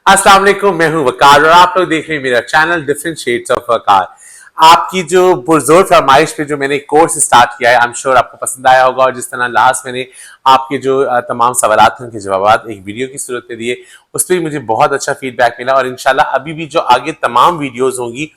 अस्सलाम वालेकुम, मैं हूं वकार और आप लोग देख रहे हैं मेरा चैनल डिफरेंट शेड्स ऑफ वकार। आपकी जो पुरजोर फरमाइश पे जो मैंने कोर्स स्टार्ट किया है, आई एम श्योर आपको पसंद आया होगा। और जिस तरह लास्ट मैंने आपके जो तमाम सवालात हैं उनके जवाब एक वीडियो की सूरत में दिए, उस पर मुझे बहुत अच्छा फीडबैक मिला। और इंशाल्लाह अभी भी जो आगे तमाम वीडियोज होंगी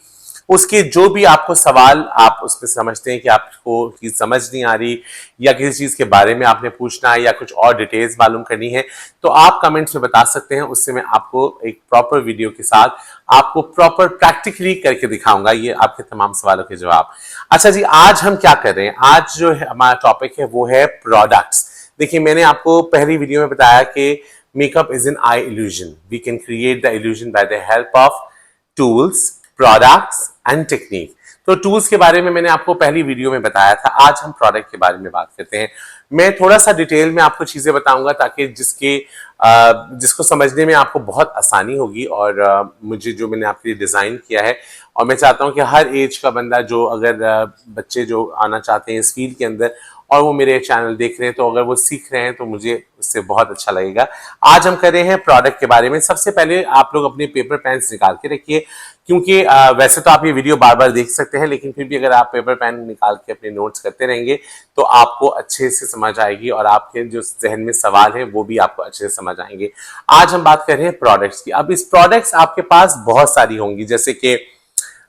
उसके जो भी आपको सवाल आप उसमें समझते हैं कि आपको की समझ नहीं आ रही या किसी चीज के बारे में आपने पूछना है या कुछ और डिटेल्स मालूम करनी है, तो आप कमेंट्स में बता सकते हैं। उससे मैं आपको एक प्रॉपर वीडियो के साथ आपको प्रॉपर प्रैक्टिकली करके दिखाऊंगा ये आपके तमाम सवालों के जवाब। अच्छा जी, आज हम क्या कर रहे हैं? आज जो है हमारा टॉपिक है वो है प्रोडक्ट्स। देखिए, मैंने आपको पहली वीडियो में बताया कि makeup is an eye illusion. We can create the illusion by the help of tools, products and technique. तो टूल्स के बारे में मैंने आपको पहली वीडियो में बताया था। आज हम प्रोडक्ट के बारे में बात करते हैं। मैं थोड़ा सा डिटेल में आपको चीजें बताऊंगा ताकि जिसको समझने में आपको बहुत आसानी होगी। और मुझे जो मैंने आपके लिए डिजाइन किया है, और मैं चाहता हूं कि हर एज का बंदा जो अगर बच्चे जो आना चाहते हैं इस फील्ड के अंदर और वो मेरे चैनल देख रहे हैं, तो अगर वो सीख रहे हैं तो मुझे उससे बहुत अच्छा लगेगा। आज हम कर रहे हैं प्रोडक्ट के बारे में। सबसे पहले आप लोग अपने पेपर पेन निकाल के रखिए, क्योंकि वैसे तो आप ये वीडियो बार बार देख सकते हैं, लेकिन फिर भी अगर आप पेपर पेन निकाल के अपने नोट्स करते रहेंगे तो आपको अच्छे से समझ आएगी और आपके जो जहन में सवाल है वो भी आपको अच्छे से समझ आएंगे। आज हम बात कर रहे हैं प्रोडक्ट्स की। अब इस प्रोडक्ट्स आपके पास बहुत सारी होंगी, जैसे कि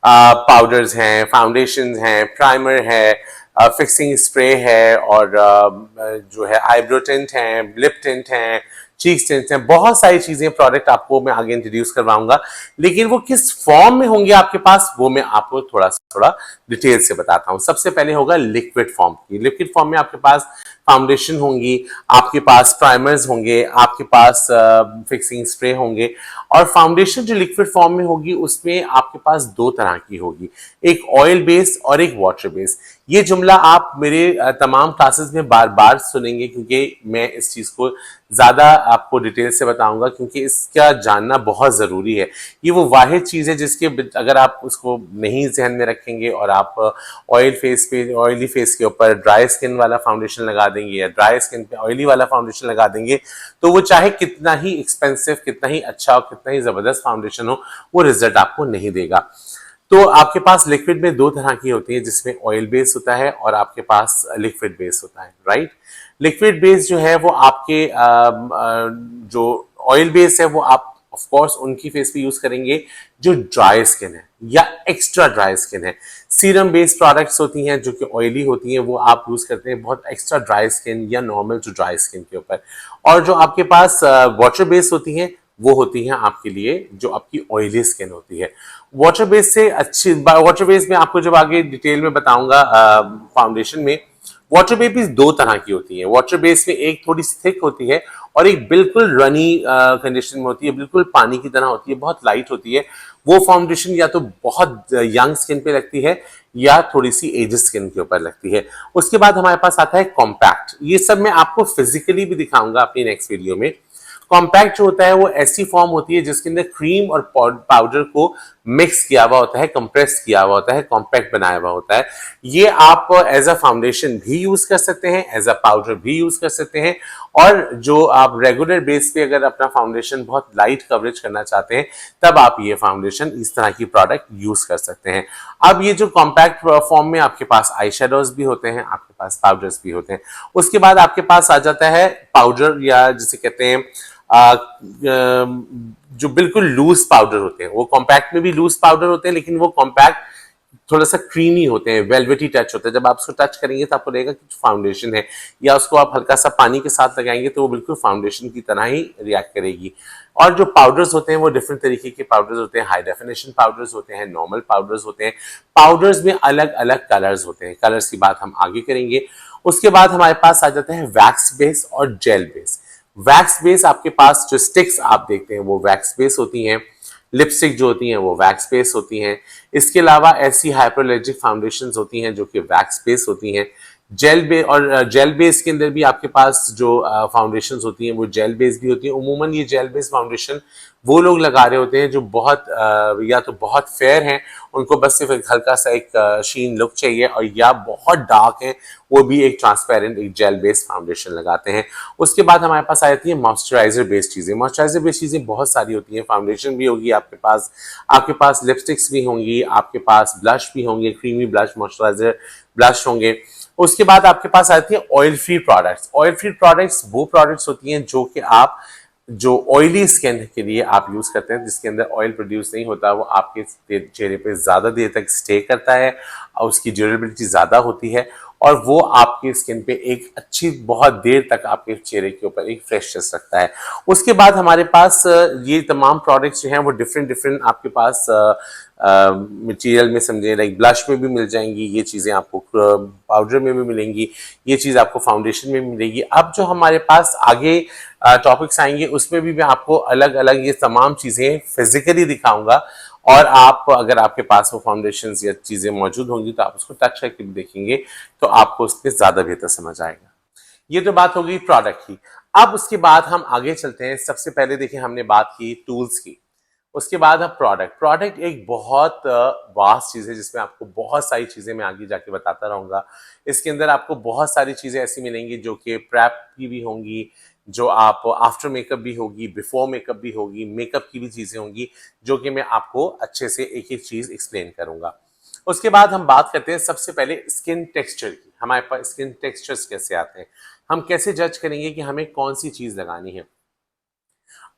पाउडर्स हैं, फाउंडेशन हैं, प्राइमर है, फिक्सिंग स्प्रे है, और जो है आईब्रो टिंट है, लिप टिंट है, चीक टिंट है। बहुत सारी चीजें प्रोडक्ट आपको मैं आगे इंट्रोड्यूस करवाऊंगा, लेकिन वो किस फॉर्म में होंगे आपके पास वो मैं आपको थोड़ा डिटेल से बताता हूं। सबसे पहले होगा लिक्विड फॉर्म की। लिक्विड फॉर्म में आपके पास फाउंडेशन होंगी, आपके पास प्राइमर्स होंगे, आपके पास फिक्सिंग स्प्रे होंगे। और फाउंडेशन जो लिक्विड फॉर्म में होगी उसमें आपके पास दो तरह की होगी, एक ऑयल बेस्ड और एक वाटर बेस्ड। ये जुमला आप मेरे तमाम क्लासेस में बार बार सुनेंगे, क्योंकि मैं इस चीज को ज्यादा आपको डिटेल से बताऊंगा, क्योंकि इसका जानना बहुत जरूरी है। ये वो वाहिद चीज है जिसके अगर आप उसको नहीं जहन में रखेंगे और आप ऑयली फेस के ऊपर ड्राई स्किन वाला फाउंडेशन लगा देंगे या ड्राई स्किन पे ऑयली वाला फाउंडेशन लगा देंगे, तो वो चाहे कितना ही एक्सपेंसिव, कितना ही अच्छा और कितना ही जबरदस्त फाउंडेशन हो, वो रिजल्ट आपको नहीं देगा। तो आपके पास लिक्विड में दो तरह की होती है, जिसमें ऑयल बेस होता है और आपके पास लिक्विड बेस होता है, राइट। लिक्विड बेस जो है वो आपके जो ऑयल बेस है वो आप ऑफ कोर्स उनकी फेस पे यूज करेंगे जो ड्राई स्किन है या एक्स्ट्रा ड्राई स्किन है। सीरम बेस्ड प्रोडक्ट्स होती हैं जो कि ऑयली होती हैं, वो आप यूज करते हैं बहुत एक्स्ट्रा ड्राई स्किन या नॉर्मल टू ड्राई स्किन के ऊपर। और जो आपके पास वाटर बेस्ड होती हैं वो होती हैं आपके लिए जो आपकी ऑयली स्किन होती है। वाटर बेस से अच्छी वाटर बेस में आपको जब आगे डिटेल में बताऊंगा फाउंडेशन में, वाटर बेस दो तरह की होती है। वाटर बेस में एक थोड़ी सी थिक होती है और एक बिल्कुल रनी कंडीशन में होती है, बिल्कुल पानी की तरह होती है, बहुत लाइट होती है। वो फाउंडेशन या तो बहुत यंग स्किन पे लगती है या थोड़ी सी एज स्किन के ऊपर लगती है। उसके बाद हमारे पास आता है कॉम्पैक्ट। ये सब मैं आपको फिजिकली भी दिखाऊंगा अपनी नेक्स्ट वीडियो में। कॉम्पैक्ट जो होता है वो ऐसी फॉर्म होती है जिसके अंदर क्रीम और पाउडर को मिक्स किया हुआ होता है, कंप्रेस किया हुआ होता है, कॉम्पैक्ट बनाया हुआ होता है। ये आप एज अ फाउंडेशन भी यूज कर सकते हैं, एज अ पाउडर भी यूज कर सकते हैं। और जो आप रेगुलर बेस पे अगर अपना फाउंडेशन बहुत लाइट कवरेज करना चाहते हैं, तब आप ये फाउंडेशन इस तरह की प्रोडक्ट यूज कर सकते हैं। अब ये जो कॉम्पैक्ट फॉर्म में आपके पास आई शेडोज भी होते हैं, आपके पास पाउडर्स भी होते हैं। उसके बाद आपके पास आ जाता है पाउडर, या जिसे कहते हैं जो बिल्कुल लूज पाउडर होते हैं। वो कॉम्पैक्ट में भी लूज पाउडर होते हैं, लेकिन वो कॉम्पैक्ट थोड़ा सा क्रीमी होते हैं, वेलवेटी टच होता है। जब आप उसको टच करेंगे तो आपको लगेगा कि फाउंडेशन है, या उसको आप हल्का सा पानी के साथ लगाएंगे तो वो बिल्कुल फाउंडेशन की तरह ही रिएक्ट करेगी। और जो पाउडर्स होते हैं वो डिफरेंट तरीके के पाउडर्स होते हैं। हाई डेफिनेशन पाउडर्स होते हैं, नॉर्मल पाउडर्स होते हैं। पाउडर्स में अलग अलग कलर्स होते हैं, कलर्स की बात हम आगे करेंगे। उसके बाद हमारे पास आ जाता है वैक्स बेस और जेल बेस। वैक्स बेस आपके पास जो स्टिक्स आप देखते हैं वो वैक्स बेस होती हैं, लिपस्टिक जो होती हैं वो वैक्स बेस होती हैं। इसके अलावा ऐसी हाइपरएलर्जिक फाउंडेशंस होती हैं जो कि वैक्स बेस होती हैं। जेल बेस के अंदर भी आपके पास जो फाउंडेशंस होती हैं वो जेल बेस भी होती हैं। उमूमन ये जेल बेस फाउंडेशन वो लोग लगा रहे होते हैं जो बहुत या तो बहुत फेयर हैं, उनको बस सिर्फ एक हल्का सा एक शीन लुक चाहिए, और या बहुत डार्क हैं, वो भी एक ट्रांसपेरेंट एक जेल बेस्ड फाउंडेशन लगाते हैं। उसके बाद हमारे पास आ जाती है मॉइस्चराइजर बेस्ड चीज़ें। मॉइस्चराइजर बेस्ड चीज़ें बहुत सारी होती हैं, फाउंडेशन भी होगी आपके पास लिपस्टिक्स भी होंगी, आपके पास ब्लश भी होंगे, क्रीमी ब्लश, मॉइस्चराइजर ब्लश होंगे। उसके बाद आपके पास आती है oil free products. Oil free products वो प्रोडक्ट्स होती हैं जो कि आप जो ऑयली स्किन के लिए आप यूज करते हैं, जिसके अंदर ऑयल प्रोड्यूस नहीं होता, वो आपके चेहरे पे ज्यादा देर तक स्टे करता है और उसकी ड्यूरेबिलिटी ज्यादा होती है, और वो आपकी स्किन पे एक अच्छी बहुत देर तक आपके चेहरे के ऊपर एक फ्रेशनेस रखता है। उसके बाद हमारे पास ये तमाम प्रोडक्ट्स जो हैं वो डिफरेंट डिफरेंट आपके पास मटेरियल में समझे, लाइक ब्लश में भी मिल जाएंगी ये चीज़ें, आपको पाउडर में भी मिलेंगी ये चीज़, आपको फाउंडेशन में भी मिलेगी। अब जो हमारे पास आगे टॉपिक्स आएंगे उसमें भी मैं आपको अलग अलग ये तमाम चीज़ें फिजिकली दिखाऊंगा, और आप अगर आपके पास वो फाउंडेशन या चीज़ें मौजूद होंगी तो आप उसको टच करके भी देखेंगे तो आपको उसमें ज़्यादा बेहतर समझ आएगा। ये तो बात हो गई प्रोडक्ट की। अब उसके बाद हम आगे चलते हैं। सबसे पहले देखिए हमने बात की टूल्स की, उसके बाद अब प्रोडक्ट एक बहुत वास्ट चीज़ है जिसमें आपको बहुत सारी चीज़ें मैं आगे जाके बताता रहूँगा। इसके अंदर आपको बहुत सारी चीज़ें ऐसी मिलेंगी जो कि प्रेप की भी होंगी, जो आप आफ्टर मेकअप भी होगी, बिफोर मेकअप भी होगी, मेकअप की भी चीज़ें होंगी, जो कि मैं आपको अच्छे से एक एक चीज़ एक्सप्लेन करूँगा। उसके बाद हम बात करते हैं सबसे पहले स्किन टेक्सचर की। हमारे पास स्किन टेक्सचर्स कैसे आते हैं, हम कैसे जज करेंगे कि हमें कौन सी चीज़ लगानी है।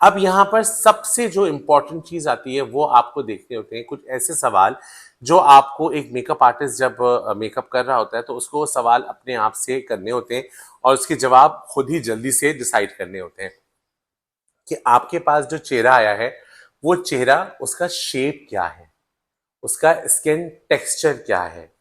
अब यहाँ पर सबसे जो इंपॉर्टेंट चीज आती है वो आपको देखने होते हैं कुछ ऐसे सवाल जो आपको एक मेकअप आर्टिस्ट जब मेकअप कर रहा होता है तो उसको वो सवाल अपने आप से करने होते हैं, और उसके जवाब खुद ही जल्दी से डिसाइड करने होते हैं कि आपके पास जो चेहरा आया है वो चेहरा, उसका शेप क्या है, उसका स्किन टेक्सचर क्या है,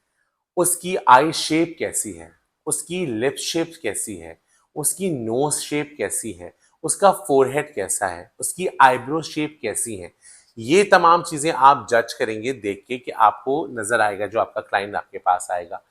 उसकी आई शेप कैसी है, उसकी लिप शेप कैसी है, उसकी नोज शेप कैसी है, उसका फोरहेड कैसा है, उसकी आईब्रो शेप कैसी है। ये तमाम चीजें आप जज करेंगे देख के कि आपको नजर आएगा जो आपका क्लाइंट आपके पास आएगा।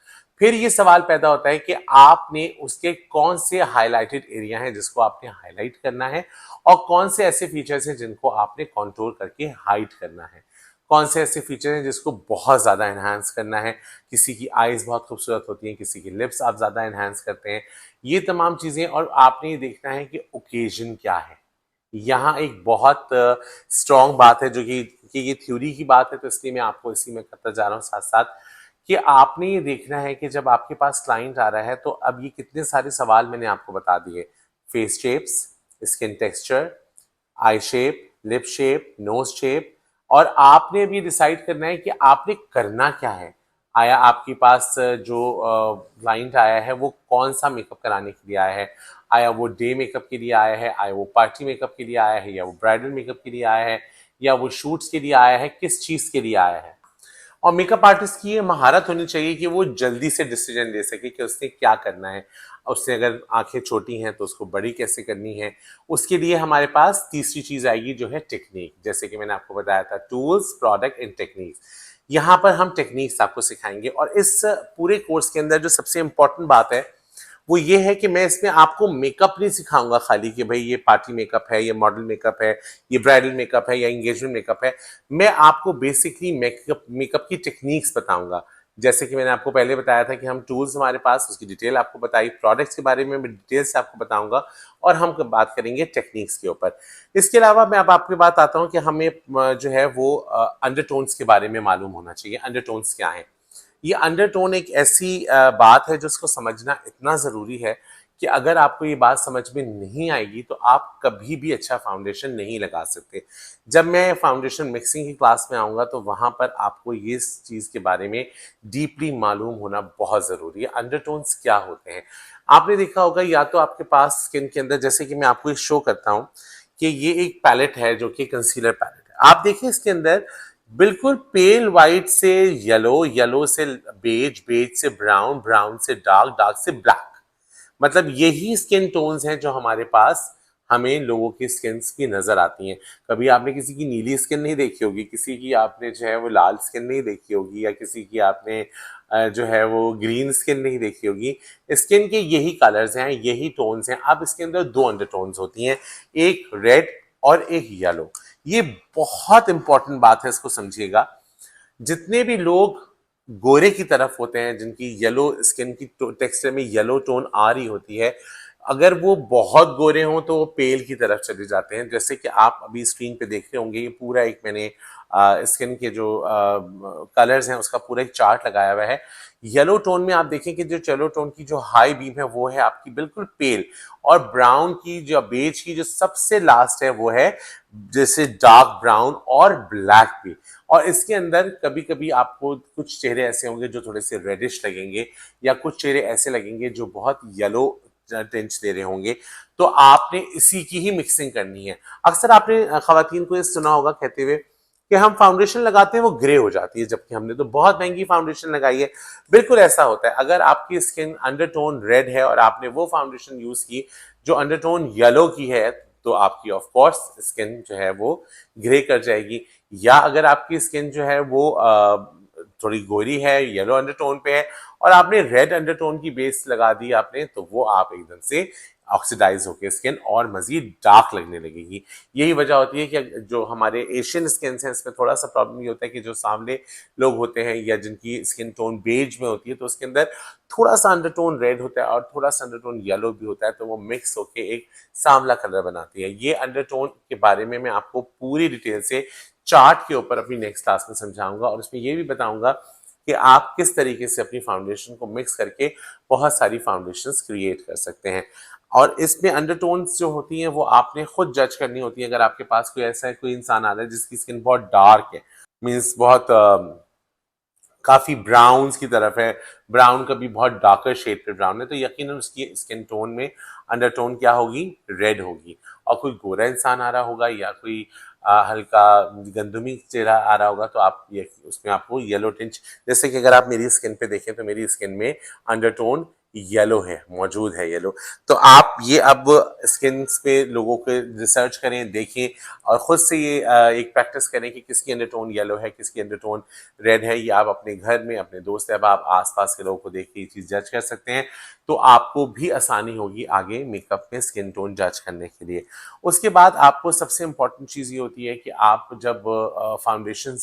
फिर ये सवाल पैदा होता है कि आपने उसके कौन से हाईलाइटेड एरिया हैं जिसको आपने हाईलाइट करना है, और कौन से ऐसे फीचर्स हैं जिनको आपने कंट्रोल करके हाइड करना है, कौन से ऐसे फीचर हैं जिसको बहुत ज़्यादा एनहांस करना है। किसी की आईज बहुत खूबसूरत होती हैं, किसी की लिप्स आप ज़्यादा एनहांस करते हैं, ये तमाम चीज़ें। और आपने ये देखना है कि ओकेजन क्या है। यहाँ एक बहुत स्ट्रॉन्ग बात है जो कि ये थ्योरी की बात है, तो इसलिए मैं आपको इसी में करता जा रहा हूँ साथ साथ, कि आपने ये देखना है कि जब आपके पास क्लाइंट आ रहा है तो अब ये कितने सारे सवाल मैंने आपको बता दिए, face shapes, skin texture, eye shape, lip shape, nose shape, और आपने भी डिसाइड करना है कि आपने करना क्या है। आया आपके पास जो क्लाइंट आया है वो कौन सा मेकअप कराने के लिए आया है, आया वो डे मेकअप के लिए आया है, आया वो पार्टी मेकअप के लिए आया है, या वो ब्राइडल मेकअप के लिए आया है, या वो शूट्स के लिए आया है, किस चीज के लिए आया है। और मेकअप आर्टिस्ट की ये महारत होनी चाहिए कि वो जल्दी से डिसीजन ले सके कि उसने क्या करना है। उसने अगर आंखें छोटी हैं तो उसको बड़ी कैसे करनी है। उसके लिए हमारे पास तीसरी चीज आएगी जो है टेक्निक। जैसे कि मैंने आपको बताया था, टूल्स, प्रोडक्ट एंड टेक्निक्स। यहाँ पर हम टेक्निक्स आपको सिखाएंगे, और इस पूरे कोर्स के अंदर जो सबसे इंपॉर्टेंट बात है वो ये है कि मैं इसमें आपको मेकअप नहीं सिखाऊंगा खाली कि भाई ये पार्टी मेकअप है, ये मॉडल मेकअप है, ये ब्राइडल मेकअप है, या एंगेजमेंट मेकअप है। मैं आपको बेसिकली मेकअप की टेक्निक्स बताऊंगा। जैसे कि मैंने आपको पहले बताया था कि हम टूल्स हमारे पास, उसकी डिटेल आपको बताई, प्रोडक्ट्स के बारे में मैं डिटेल से आपको बताऊंगा, और हम बात करेंगे टेक्निक्स के ऊपर। इसके अलावा मैं अब आपकी बात आता हूँ कि हमें जो है वो अंडरटोन्स के बारे में मालूम होना चाहिए। अंडरटोन्स क्या है? ये अंडरटोन एक ऐसी बात है जिसको समझना इतना ज़रूरी है कि अगर आपको ये बात समझ में नहीं आएगी तो आप कभी भी अच्छा फाउंडेशन नहीं लगा सकते। जब मैं फाउंडेशन मिक्सिंग की क्लास में आऊँगा तो वहाँ पर आपको ये इस चीज़ के बारे में डीपली मालूम होना बहुत ज़रूरी है। अंडरटोन्स क्या होते हैं? आपने देखा होगा, या तो आपके पास स्किन के अंदर, जैसे कि मैं आपको ये शो करता हूँ कि ये एक पैलेट है जो कि कंसीलर पैलेट है। आप देखिए इसके अंदर बिल्कुल पेल वाइट से येलो, येलो से बेज, बेज से ब्राउन, ब्राउन से डार्क, डार्क से ब्लैक, मतलब यही स्किन टोन्स हैं जो हमारे पास हमें लोगों की स्किन्स की नजर आती हैं। कभी आपने किसी की नीली स्किन नहीं देखी होगी, किसी की आपने जो है वो लाल स्किन नहीं देखी होगी, या किसी की आपने जो है वो ग्रीन स्किन नहीं देखी होगी। स्किन के यही कलर्स हैं, यही टोन्स हैं। अब इसके अंदर दो अंडरटोन्स होती हैं, एक रेड और एक येलो। ये बहुत इंपॉर्टेंट बात है, इसको समझिएगा। जितने भी लोग गोरे की तरफ होते हैं, जिनकी येलो स्किन की टेक्सचर में येलो टोन आ रही होती है, अगर वो बहुत गोरे हों तो वो पेल की तरफ चले जाते हैं। जैसे कि आप अभी स्क्रीन पे देख रहे होंगे, ये पूरा एक मैंने स्किन के जो कलर्स हैं उसका पूरा एक चार्ट लगाया हुआ है। येलो टोन में आप देखें कि जो येलो टोन की जो हाई बीम है वो है आपकी बिल्कुल पेल, और ब्राउन की जो बेज की जो सबसे लास्ट है वो है जैसे डार्क ब्राउन और ब्लैक भी। और इसके अंदर कभी कभी आपको कुछ चेहरे ऐसे होंगे जो थोड़े से रेडिश लगेंगे, या कुछ चेहरे ऐसे लगेंगे जो बहुत येलो टिंच दे रहे होंगे। तो आपने इसी की ही मिक्सिंग करनी है। अक्सर आपने खवातीन को ये सुना होगा कहते हुए कि हम फाउंडेशन लगाते हैं वो ग्रे हो जाती है, जबकि हमने तो बहुत महंगी फाउंडेशन लगाई है। बिल्कुल ऐसा होता है। अगर आपकी स्किन अंडरटोन रेड है और आपने वो फाउंडेशन यूज की जो अंडरटोन येलो की है, तो आपकी ऑफ कोर्स स्किन जो है वो ग्रे कर जाएगी। या अगर आपकी स्किन जो है वो थोड़ी गोरी है, येलो अंडरटोन पे है, और आपने रेड अंडरटोन की बेस लगा दी आपने, तो वो आप एकदम से ऑक्सीडाइज होकर स्किन और मजीद डार्क लगने लगेगी। यही वजह होती है कि जो हमारे एशियन स्किन हैं इसमें थोड़ा सा प्रॉब्लम ये होता है कि जो सामने लोग होते हैं या जिनकी स्किन टोन बेज में होती है, तो उसके अंदर थोड़ा सा अंडरटोन रेड होता है और थोड़ा सा अंडरटोन येलो भी होता है, तो वो मिक्स होके एक सांवला कलर बनाती है। ये अंडरटोन के बारे में मैं आपको पूरी डिटेल से चार्ट के ऊपर अपनी नेक्स्ट क्लास में समझाऊंगा, और उसमें ये भी बताऊंगा कि आप किस तरीके से अपनी फाउंडेशन को मिक्स करके बहुत सारी फाउंडेशंस क्रिएट कर सकते हैं। और इसमें अंडरटोन्स जो होती हैं वो आपने खुद जज करनी होती है। अगर आपके पास कोई ऐसा कोई इंसान आ रहा है जिसकी स्किन बहुत डार्क है, मीन्स बहुत काफी ब्राउन की तरफ है, ब्राउन का भी बहुत डार्कर शेड पे ब्राउन है, तो यकीनन उसकी स्किन टोन में अंडरटोन क्या होगी, रेड होगी। और कोई गोरा इंसान आ रहा होगा या कोई हल्का गंदुमी चेहरा आ रहा होगा, तो आप ये उसमें आपको येलो टिंच, जैसे कि अगर आप मेरी स्किन पे देखें तो मेरी स्किन में अंडरटोन येलो है, मौजूद है येलो। तो आप ये अब स्किन पे लोगों के रिसर्च करें, देखें, और खुद से ये एक प्रैक्टिस करें कि किसकी अंडरटोन येलो है, किसकी अंडरटोन रेड है। ये आप अपने घर में अपने दोस्त अहबाब आसपास के लोगों को देख के ये चीज जज कर सकते हैं। तो आपको भी आसानी होगी आगे मेकअप में स्किन टोन जज करने के लिए। उसके बाद आपको सबसे इंपॉर्टेंट चीज ये होती है कि आप जब फाउंडेशन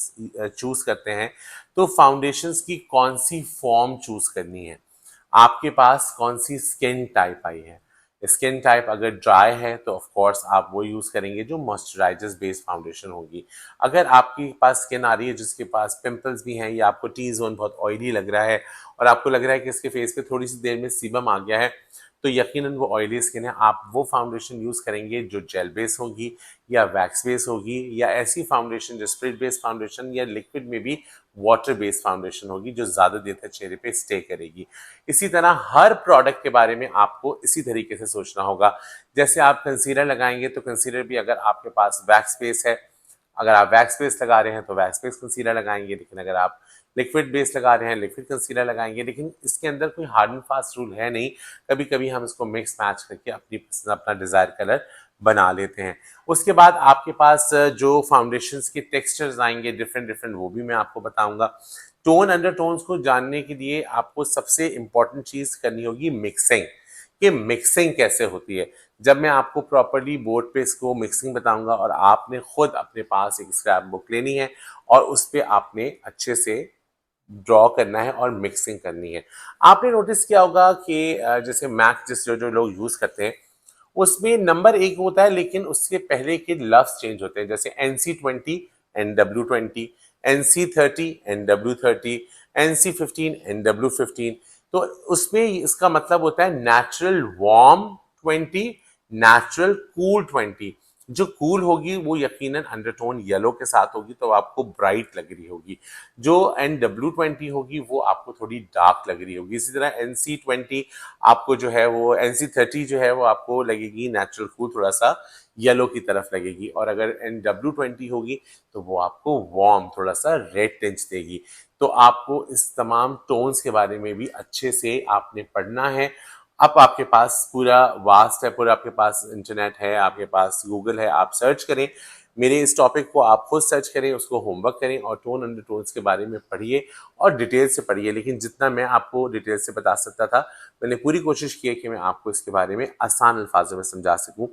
चूज करते हैं, तो फाउंडेशंस की कौन सी फॉर्म चूज करनी है, आपके पास कौन सी स्किन टाइप आई है। स्किन टाइप अगर ड्राई है तो ऑफ कोर्स आप वो यूज करेंगे जो मॉइस्चराइजर्स बेस्ड फाउंडेशन होगी। अगर आपके पास स्किन आ रही है जिसके पास पिंपल्स भी हैं, या आपको टी जोन बहुत ऑयली लग रहा है और आपको लग रहा है कि इसके फेस पे थोड़ी सी देर में सीबम आ गया है, तो यकीनन वो ऑयली स्किन है। आप वो फाउंडेशन यूज करेंगे जो जेल बेस होगी या वैक्स बेस होगी, या ऐसी फाउंडेशन जो स्प्रेड बेस्ड फाउंडेशन या लिक्विड में भी वाटर बेस्ड फाउंडेशन होगी जो ज्यादा देर तक चेहरे पे स्टे करेगी। इसी तरह हर प्रोडक्ट के बारे में आपको इसी तरीके से सोचना होगा। जैसे आप कंसीलर लगाएंगे तो कंसीलर भी अगर आपके पास वैक्स बेस है, अगर आप वैक्स बेस लगा रहे हैं तो वैक्स बेस कंसीलर लगाएंगे, लेकिन अगर आप लिक्विड बेस लगा रहे हैं लिक्विड कंसीलर लगाएंगे। लेकिन इसके अंदर कोई हार्ड एंड फास्ट रूल है नहीं, कभी कभी हम इसको मिक्स मैच करके अपना डिजायर कलर बना लेते हैं। उसके बाद आपके पास जो फाउंडेशंस के टेक्सचर्स आएंगे डिफरेंट डिफरेंट, वो भी मैं आपको बताऊंगा। टोन अंडर टोन्स को जानने के लिए आपको सबसे इंपॉर्टेंट चीज करनी होगी मिक्सिंग, कि मिक्सिंग कैसे होती है। जब मैं आपको प्रॉपरली बोर्ड पे इसको मिक्सिंग बताऊंगा, और आपने खुद अपने पास एक स्क्रैप बुक लेनी है और उस पर आपने अच्छे से ड्रॉ करना है और मिक्सिंग करनी है। आपने नोटिस किया होगा कि जैसे मैक जिस जो जो लोग यूज करते हैं उसमें नंबर एक होता है, लेकिन उसके पहले के लफ्ज चेंज होते हैं। जैसे NC20 NW20, NC30 NW30, NC15 NW15। तो उसमें इसका मतलब होता है नेचुरल वार्म 20, नेचुरल कूल 20। जो कूल होगी वो यकीनन अंडरटोन येलो के साथ होगी, तो आपको ब्राइट लग रही होगी। जो NW20 होगी वो आपको थोड़ी डार्क लग रही होगी। इसी तरह NC20 आपको जो है वो, NC30 जो है वो आपको लगेगी नेचुरल कूल, थोड़ा सा येलो की तरफ लगेगी। और अगर NW20 होगी तो वो आपको वार्म थोड़ा सा रेड टिंच देगी। तो आपको इस तमाम टोन्स के बारे में भी अच्छे से आपने पढ़ना है, अब आपके पास पूरा वास्ट है, पूरा आपके पास इंटरनेट है, आपके पास गूगल है, आप सर्च करें, मेरे इस टॉपिक को आप खुद सर्च करें, उसको होमवर्क करें और टोन अंडरटोन्स के बारे में पढ़िए और डिटेल से पढ़िए। लेकिन जितना मैं आपको डिटेल से बता सकता था, मैंने पूरी कोशिश की है कि मैं आपको इसके बारे में आसान अल्फाजों में समझा सकूं।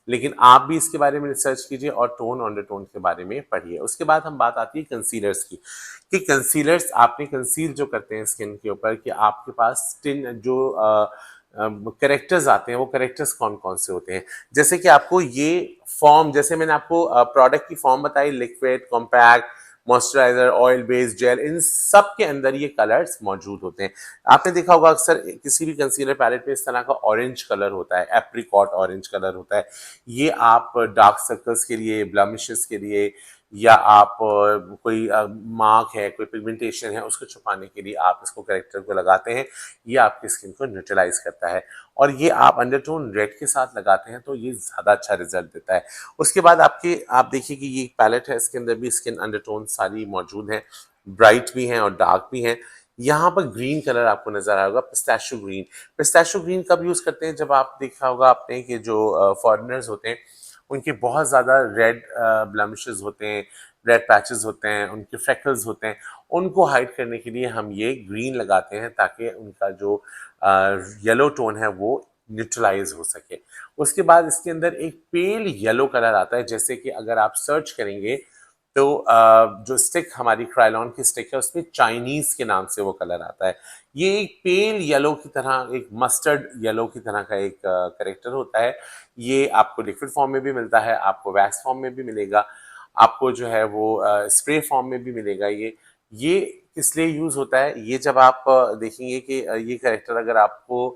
लेकिन आप भी इसके बारे में रिसर्च कीजिए और टोन अंडरटोन के बारे में पढ़िए। उसके बाद हम बात आती है कंसीलर्स की, कि कंसीलर्स आपने कंसील जो करते हैं स्किन के ऊपर, कि आपके पास स्किन जो करेक्टर्स आते हैं, वो करेक्टर्स कौन कौन से होते हैं। जैसे कि आपको ये फॉर्म, जैसे मैंने आपको प्रोडक्ट की फॉर्म बताई, liquid, compact, moisturiser, oil based, gel, इन सब के अंदर ये कलर्स मौजूद होते हैं। आपने देखा होगा अक्सर किसी भी कंसीलर पैलेट पे इस तरह का ऑरेंज कलर होता है, एप्रिकॉट ऑरेंज कलर होता है। ये आप डार्क सर्कल्स के लिए, ब्लमिशेस के लिए, या आप कोई मार्क है, कोई पिगमेंटेशन है, उसको छुपाने के लिए आप इसको करेक्टर को लगाते हैं। ये आपकी स्किन को न्यूट्रलाइज करता है। और ये आप अंडरटोन रेड के साथ लगाते हैं तो ये ज़्यादा अच्छा रिजल्ट देता है। उसके बाद आप देखिए कि ये पैलेट है, इसके अंदर भी स्किन अंडरटोन सारी मौजूद हैं, ब्राइट भी हैं और डार्क भी हैं। यहाँ पर ग्रीन कलर आपको नजर आएगा, पिस्ताशियो ग्रीन। पिस्ताशियो ग्रीन कब यूज करते हैं, जब आप देखा होगा आपने कि जो फॉरेनर्स होते हैं उनके बहुत ज़्यादा रेड ब्लमिशेस होते हैं, रेड पैचेस होते हैं, उनके फ्रेकल्स होते हैं, उनको हाइड करने के लिए हम ये ग्रीन लगाते हैं ताकि उनका जो येलो टोन है वो न्यूट्रलाइज हो सके। उसके बाद इसके अंदर एक पेल येलो कलर आता है, जैसे कि अगर आप सर्च करेंगे तो जो स्टिक हमारी क्रायलॉन की स्टिक है उसमें चाइनीज के नाम से वो कलर आता है। ये एक पेल येलो की तरह, एक मस्टर्ड येलो की तरह का एक करेक्टर होता है। ये आपको लिक्विड फॉर्म में भी मिलता है, आपको वैक्स फॉर्म में भी मिलेगा, आपको जो है वो स्प्रे फॉर्म में भी मिलेगा। ये किस लिए यूज होता है, ये जब आप देखेंगे कि ये करेक्टर अगर आपको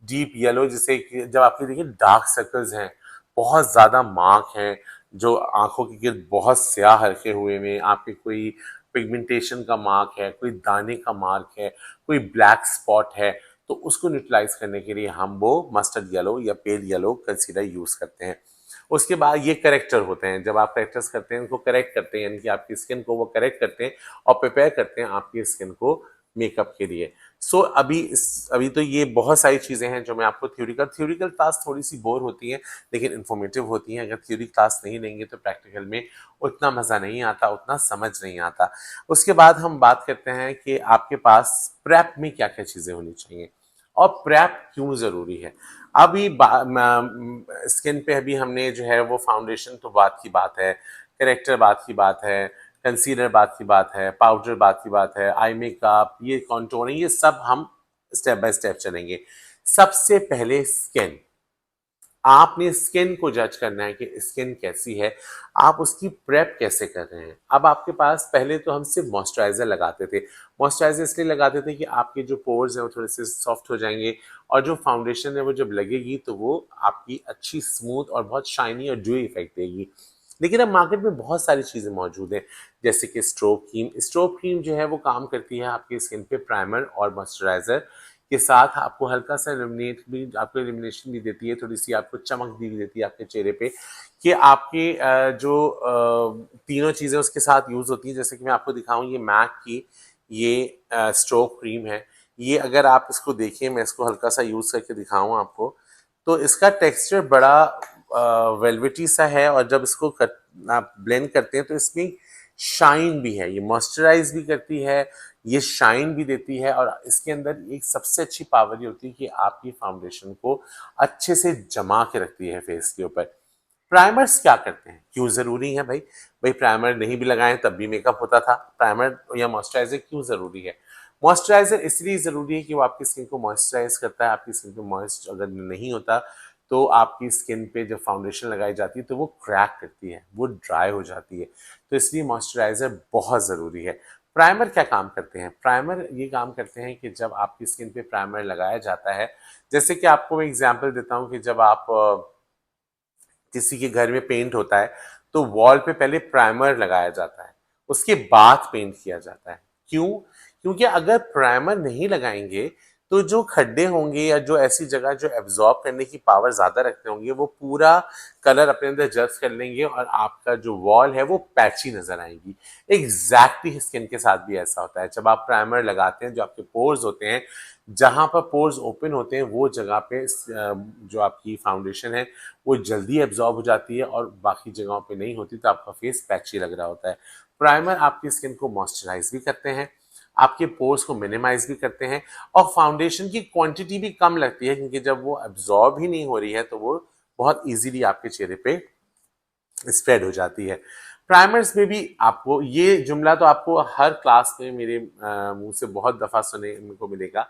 डीप येलो, जैसे कि जब आपके देखिए डार्क सर्कल्स हैं, बहुत ज्यादा मार्क हैं, जो आंखों के गिर्द बहुत स्याह हल्के हुए में, आपके कोई पिगमेंटेशन का मार्क है, कोई दाने का मार्क है, कोई ब्लैक स्पॉट है, तो उसको न्यूट्रलाइज करने के लिए हम वो मस्टर्ड येलो या पेल येलो कंसीलर यूज करते हैं। उसके बाद ये करेक्टर होते हैं, जब आप करेक्टर्स करते हैं उनको करेक्ट करते हैं, यानी कि आपकी स्किन को वो करेक्ट करते हैं और प्रिपेयर करते हैं आपकी स्किन को मेकअप के लिए। अभी तो ये बहुत सारी चीजें हैं जो मैं आपको थ्योरिकल क्लास थोड़ी सी बोर होती है लेकिन इंफॉर्मेटिव होती हैं। अगर थ्योरी क्लास नहीं लेंगे तो प्रैक्टिकल में उतना मजा नहीं आता, उतना समझ नहीं आता। उसके बाद हम बात करते हैं कि आपके पास प्रेप में क्या क्या चीजें होनी चाहिए और प्रेप क्यों जरूरी है। अभी स्किन पे अभी हमने जो है वो फाउंडेशन तो बात की बात है, करेक्टर बात की बात है, कंसीलर बात की बात है, पाउडर बात की बात है, आई मेकअप, ये कॉन्टोरिंग, ये सब हम स्टेप बाय स्टेप चलेंगे। सबसे पहले स्किन, आपने स्किन को जज करना है कि स्किन कैसी है, आप उसकी प्रेप कैसे कर रहे हैं। अब आपके पास पहले तो हम सिर्फ मॉइस्चराइजर लगाते थे, मॉइस्चराइजर इसलिए लगाते थे कि आपके जो पोर्स हैं वो थोड़े से सॉफ्ट हो जाएंगे और जो फाउंडेशन है वो जब लगेगी तो वो आपकी अच्छी स्मूथ और बहुत शाइनी और ड्यूई इफेक्ट देगी। लेकिन अब मार्केट में बहुत सारी चीजें मौजूद हैं, जैसे कि स्ट्रोब क्रीम जो है वो काम करती है आपकी स्किन पे प्राइमर और मॉइस्चराइजर के साथ, आपको हल्का सा इल्यूमिनेशन भी देती है, थोड़ी सी आपको चमक भी देती है आपके चेहरे पे, कि आपके जो तीनों चीजें उसके साथ यूज होती हैं। जैसे कि मैं आपको दिखाऊं, ये मैक की ये स्ट्रोब क्रीम है। ये अगर आप इसको देखिए, मैं इसको हल्का सा यूज करके दिखाऊं आपको, तो इसका टेक्सचर बड़ा वेलवेटी सा है और जब इसको आप ब्लेंड करते हैं तो इसमें शाइन भी है, ये मॉइस्चराइज भी करती है, ये शाइन भी देती है और इसके अंदर एक सबसे अच्छी पावर ये होती है कि आपकी फाउंडेशन को अच्छे से जमा के रखती है फेस के ऊपर। प्राइमर्स क्या करते हैं, क्यों जरूरी है भाई प्राइमर नहीं भी लगाएं तब भी मेकअप होता था, प्राइमर या मॉइस्चराइजर क्यों जरूरी है। मॉइस्चराइजर इसलिए जरूरी है कि वो आपकी स्किन को मॉइस्चराइज करता है। आपकी स्किन पे मॉइस्ट अगर नहीं होता तो आपकी स्किन पे जब फाउंडेशन लगाई जाती है तो वो क्रैक करती है, वो ड्राई हो जाती है, तो इसलिए मॉइस्चराइजर बहुत जरूरी है। प्राइमर क्या काम करते हैं, प्राइमर ये काम करते हैं कि जब आपकी स्किन पे प्राइमर लगाया जाता है, जैसे कि आपको मैं एग्जांपल देता हूँ कि जब आप किसी के घर में पेंट होता है तो वॉल पे पहले प्राइमर लगाया जाता है, उसके बाद पेंट किया जाता है। क्यों? क्योंकि अगर प्राइमर नहीं लगाएंगे तो जो खड्डे होंगे या जो ऐसी जगह जो एब्जॉर्ब करने की पावर ज़्यादा रखते होंगे वो पूरा कलर अपने अंदर जज्ब कर लेंगे और आपका जो वॉल है वो पैची नज़र आएगी। एग्जैक्टली स्किन के साथ भी ऐसा होता है। जब आप प्राइमर लगाते हैं, जो आपके पोर्स होते हैं, जहाँ पर पोर्स ओपन होते हैं वो जगह पे जो आपकी फाउंडेशन है वो जल्दी एब्जॉर्ब हो जाती है और बाकी जगहों पे नहीं होती, तो आपका फेस पैची लग रहा होता है। प्राइमर आपकी स्किन को मॉइस्चराइज भी करते हैं, आपके पोर्स को मिनिमाइज भी करते हैं और फाउंडेशन की क्वांटिटी भी कम लगती है, क्योंकि जब वो एब्जॉर्ब ही नहीं हो रही है तो वो बहुत इजीली आपके चेहरे पे स्प्रेड हो जाती है। प्राइमर्स में भी आपको ये जुमला तो आपको हर क्लास में मेरे मुंह से बहुत दफा सुने को मिलेगा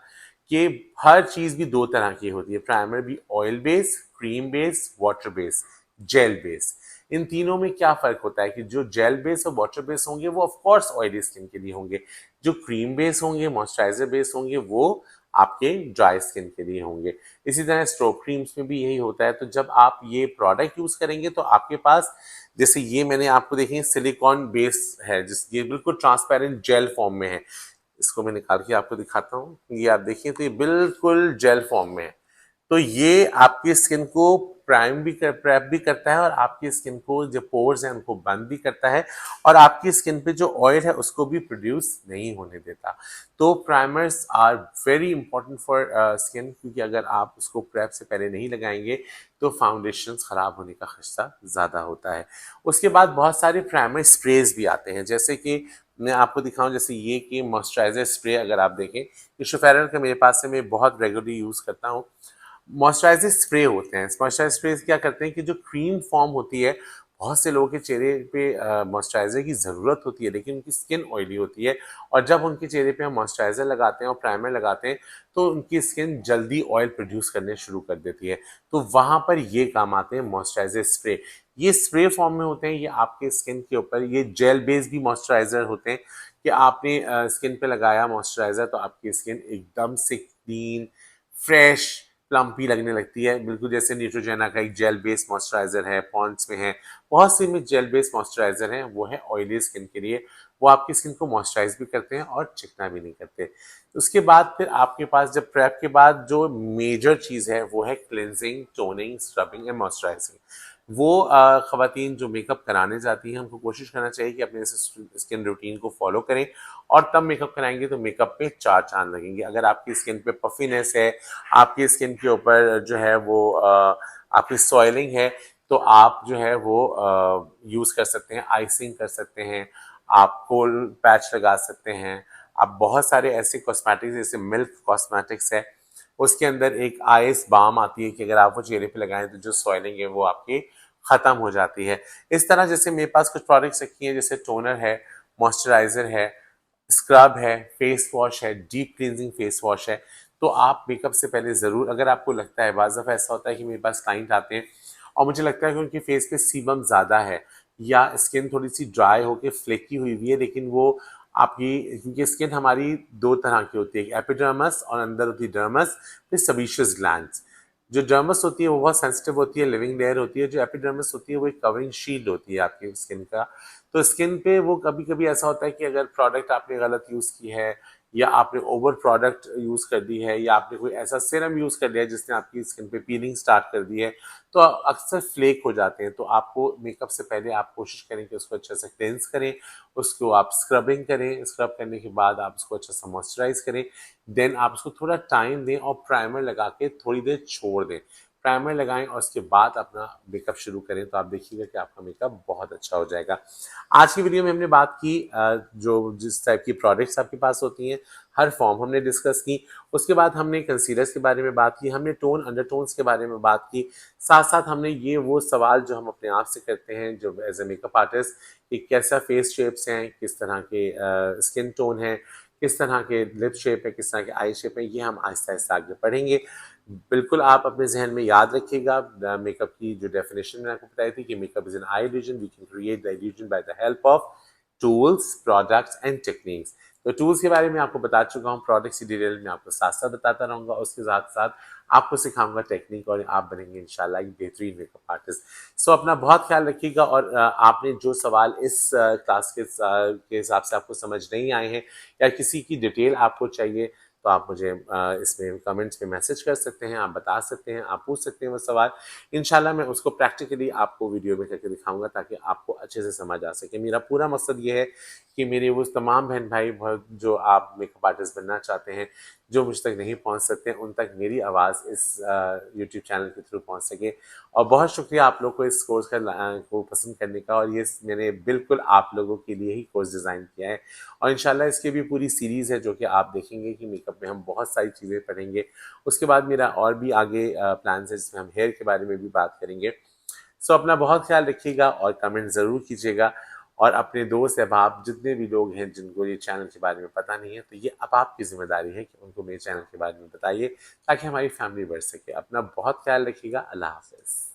कि हर चीज भी दो तरह की होती है। प्राइमर भी oil base, cream base, water base, gel base. इन तीनों में क्या फर्क होता है कि जो जेल बेस और वाटर बेस होंगे वो ऑफ कोर्स ऑयली स्किन के लिए होंगे, जो क्रीम बेस होंगे, मॉइस्चराइजर बेस होंगे, वो आपके ड्राई स्किन के लिए होंगे। इसी तरह स्ट्रोक क्रीम्स में भी यही होता है। तो जब आप ये प्रोडक्ट यूज करेंगे तो आपके पास, जैसे ये मैंने आपको देखें सिलिकॉन बेस है, जिस ये बिल्कुल ट्रांसपेरेंट जेल फॉर्म में है। इसको मैं निकाल के आपको दिखाता हूँ, ये आप देखिए तो ये बिल्कुल जेल फॉर्म में है। तो ये आपकी स्किन को प्रेप भी करता है और आपकी स्किन को जो पोर्स हैं उनको बंद भी करता है और आपकी स्किन पे जो ऑयल है उसको भी प्रोड्यूस नहीं होने देता। तो primers are very important for skin, क्योंकि अगर आप उसको प्रेप से पहले नहीं लगाएंगे तो फाउंडेशन खराब होने का खदशा ज़्यादा होता है। उसके बाद बहुत सारे प्राइमर स्प्रेज भी आते हैं, जैसे कि मैं आपको दिखाऊं, जैसे ये कि मॉइस्चराइजर स्प्रे अगर आप देखें, ये शुफेरन का मेरे पास है, मैं बहुत रेगुलरली यूज़ करता हूँ। मॉइस्चराइजर स्प्रे होते हैं। मॉइस्चराइजर स्प्रे क्या करते हैं कि जो क्रीम फॉर्म होती है, बहुत से लोगों के चेहरे पे मॉइस्चराइजर की ज़रूरत होती है लेकिन उनकी स्किन ऑयली होती है, और जब उनके चेहरे पे हम मॉइस्चराइजर लगाते हैं और प्राइमर लगाते हैं तो उनकी स्किन जल्दी ऑयल प्रोड्यूस करने शुरू कर देती है। तो वहाँ पर ये काम आते हैं मॉइस्चराइजर स्प्रे। ये स्प्रे फॉर्म में होते हैं, ये आपके स्किन के ऊपर, ये जेल बेस्ड भी मॉइस्चराइजर होते हैं कि आपने स्किन पे लगाया मॉइस्चराइजर तो आपकी स्किन एकदम से क्लीन, फ्रेश, प्लम्पी लगने लगती है, बिल्कुल जैसे न्यूट्रोजेना का एक जेल बेस्ड मॉइस्चराइजर है, पॉन्ड्स में है, बहुत से में जेल बेस्ड मॉइस्चराइजर हैं, वो है ऑयली स्किन के लिए। वो आपकी स्किन को मॉइस्चराइज भी करते हैं और चिकना भी नहीं करते। उसके बाद फिर आपके पास जब प्रेप के बाद जो मेजर चीज़ है वो है cleansing, toning, scrubbing and moisturising. वो खवातीन जो मेकअप कराने जाती हैं उनको कोशिश करना चाहिए कि अपने स्किन रूटीन को फॉलो करें और तब मेकअप कराएंगे तो मेकअप पे चार चांद लगेंगे। अगर आपकी स्किन पे पफीनेस है, आपकी स्किन के ऊपर जो है वो आपकी सॉइलिंग है, तो आप जो है वो यूज़ कर सकते हैं, आइसिंग कर सकते हैं, आप कोल्ड पैच लगा सकते हैं। आप बहुत सारे ऐसे कॉस्मेटिक्स, जैसे मिल्क कॉस्मेटिक्स है, उसके अंदर एक आइस बाम आती है कि अगर आप वो चेहरे पे लगाएं तो जो सॉइलिंग है वो आपकी खत्म हो जाती है। इस तरह जैसे मेरे पास कुछ प्रोडक्ट्स रखी हैं, जैसे टोनर है, मॉइस्चराइजर है, स्क्रब है, फेस वॉश है, डीप क्लींजिंग फेस वॉश है। तो आप मेकअप से पहले ज़रूर, अगर आपको लगता है, बाज़ दफ़ा ऐसा होता है कि मेरे पास क्लाइंट आते हैं और मुझे लगता है कि उनके फेस पे सीबम ज़्यादा है या स्किन थोड़ी सी ड्राई होकर फ्लेकी हुई हुई है, लेकिन वो आपकी, क्योंकि स्किन हमारी दो तरह की होती है, एपिडर्मस और अंदर होती है डर्मस, फिर सबीशियस ग्लैंड्स। जो डर्मस होती है वो बहुत सेंसिटिव होती है, लिविंग लेयर होती है, जो एपिडर्मिस होती है वो एक कवरिंग शील्ड होती है आपकी स्किन का। तो स्किन पे वो कभी कभी ऐसा होता है कि अगर प्रोडक्ट आपने गलत यूज़ की है या आपने ओवर प्रोडक्ट यूज़ कर दी है या आपने कोई ऐसा सीरम यूज़ कर लिया है जिसने आपकी स्किन पे पीलिंग स्टार्ट कर दी है, तो अक्सर फ्लेक हो जाते हैं। तो आपको मेकअप से पहले आप कोशिश करें कि उसको अच्छे से क्लेंस करें, उसको आप स्क्रबिंग करें, स्क्रब करने के बाद आप उसको अच्छे से मॉइस्चराइज करें, देन आप उसको थोड़ा टाइम दें और प्राइमर लगा के थोड़ी देर छोड़ दें। प्राइमर लगाएं और उसके बाद अपना मेकअप शुरू करें, तो आप देखिएगा कि आपका मेकअप बहुत अच्छा हो जाएगा। आज की वीडियो में हमने बात की जो जिस टाइप की प्रोडक्ट्स आपके पास होती हैं, हर फॉर्म हमने डिस्कस की। उसके बाद हमने कंसीलर्स के बारे में बात की, हमने टोन अंडरटोन्स के बारे में बात की। साथ साथ हमने ये वो सवाल जो हम अपने आप से करते हैं जो एज ए मेकअप आर्टिस्ट, कि कैसा फेस शेप्स हैं, किस तरह के स्किन टोन है, किस तरह के लिप शेप है, किस तरह के आई शेप है, ये हम आहिस्ता आहिस्ता आगे पढ़ेंगे। बिल्कुल आप अपने जहन में याद रखिएगा मेकअप की जो डेफिनेशन मैंने आपको बताई थी कि makeup is an eye illusion, we can create the illusion by the help of tools, products and techniques. तो टूल्स के बारे में आपको बता चुका हूँ, प्रोडक्ट्स की डिटेल में आपको साथ साथ बताता रहूंगा, उसके साथ साथ आपको सिखाऊंगा टेक्निक और आप बनेंगे इंशाल्लाह एक बेहतरीन मेकअप आर्टिस्ट। सो अपना बहुत ख्याल रखिएगा। और आपने जो सवाल इस क्लास के हिसाब से आपको समझ नहीं आए हैं या किसी की डिटेल आपको चाहिए, तो आप मुझे इसमें कमेंट्स में मैसेज कर सकते हैं, आप बता सकते हैं, आप पूछ सकते हैं वो सवाल। इंशाल्लाह मैं उसको प्रैक्टिकली आपको वीडियो में करके दिखाऊंगा ताकि आपको अच्छे से समझ आ सके। मेरा पूरा मकसद ये है कि मेरे वो तमाम बहन भाई जो आप मेकअप आर्टिस्ट बनना चाहते हैं, जो मुझ तक नहीं पहुंच सकते, उन तक मेरी आवाज़ इस यूट्यूब चैनल के थ्रू पहुंच सके। और बहुत शुक्रिया आप लोग को इस कोर्स को पसंद करने का, और ये मैंने बिल्कुल आप लोगों के लिए ही कोर्स डिज़ाइन किया है। और इंशाल्लाह इसकी भी पूरी सीरीज़ है जो कि आप देखेंगे कि मेकअप में हम बहुत सारी चीज़ें पढ़ेंगे। उसके बाद मेरा और भी आगे प्लान्स है जिसमें हम हेयर के बारे में भी बात करेंगे। सो अपना बहुत ख्याल रखिएगा और कमेंट ज़रूर कीजिएगा। और अपने दोस्त अहबाब जितने भी लोग हैं जिनको ये चैनल के बारे में पता नहीं है, तो ये अब आपकी ज़िम्मेदारी है कि उनको मेरे चैनल के बारे में बताइए ताकि हमारी फैमिली बढ़ सके। अपना बहुत ख्याल रखिएगा। अल्लाह हाफ़िज़।